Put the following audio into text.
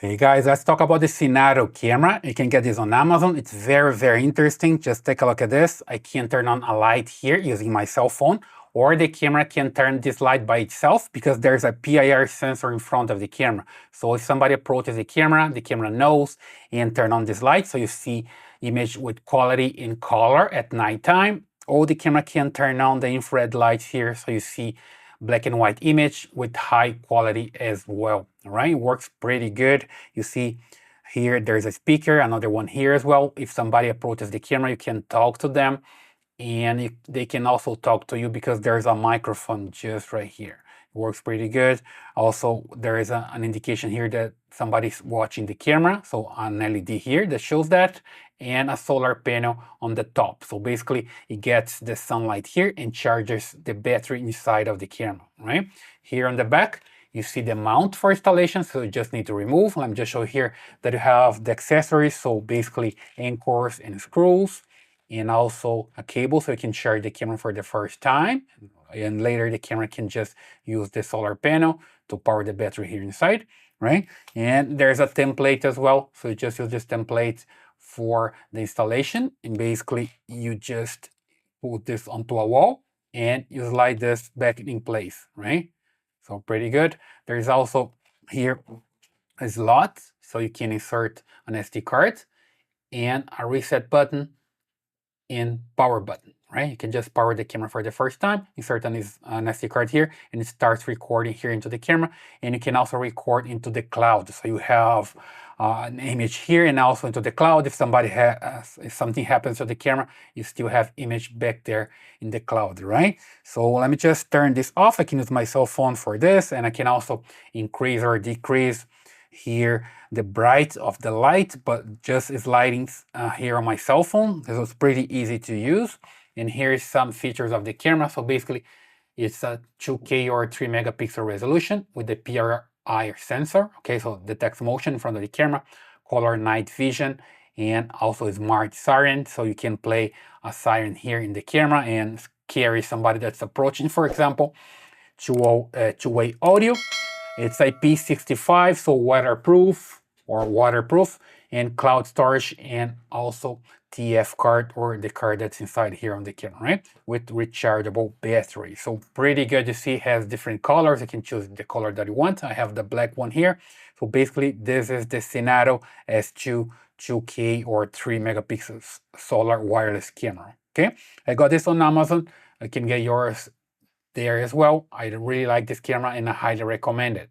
Hey guys, let's talk about the Cinnado camera. You can get this on Amazon. It's very interesting. Just take a look at this. I can turn on a light here using my cell phone, or the camera can turn this light by itself because there's a PIR sensor in front of the camera. So if somebody approaches the camera knows and turn on this light so you see image with quality in color at nighttime. Or the camera can turn on the infrared lights here so you see black and white image with high quality as well. All right, it works pretty good. You see here there's a speaker, another one here as well. If somebody approaches the camera, you can talk to them, and they can also talk to you because there's a microphone just right here. It works pretty good. Also, there is an indication here that somebody's watching the camera, so an LED here that shows that, and a solar panel on the top. So basically, it gets the sunlight here and charges the battery inside of the camera, right? Here on the back, you see the mount for installation, so you just need to remove. Let me just show here that you have the accessories, so basically anchors and screws, and also a cable so you can charge the camera for the first time, and later the camera can just use the solar panel to power the battery here inside, right? And there's a template as well, so you just use this template for the installation, and basically you just put this onto a wall and you slide this back in place, right? So pretty good. There's also here a slot so you can insert an SD card and a reset button and power button, right? You can just power the camera for the first time, insert an SD card here, and it starts recording here into the camera. And you can also record into the cloud. So you have an image here and also into the cloud. If if something happens to the camera, you still have image back there in the cloud, right? So let me just turn this off. I can use my cell phone for this, and I can also increase or decrease here the bright of the light, but just sliding here on my cell phone. This was pretty easy to use. And here's some features of the camera. So basically it's a 2K or 3 megapixel resolution with the PIR sensor. Okay, so detects motion in front of the camera, color night vision, and also a smart siren. So you can play a siren here in the camera and scare somebody that's approaching, for example. Two-way audio. It's IP65, so waterproof, and cloud storage, and also TF card, or the card that's inside here on the camera, right? With rechargeable battery. So pretty good. You see it has different colors. You can choose the color that you want. I have the black one here. So basically this is the Cinnado S2 2K or 3 megapixels solar wireless camera. Okay, I got this on Amazon. I can get yours there as well. I really like this camera and I highly recommend it.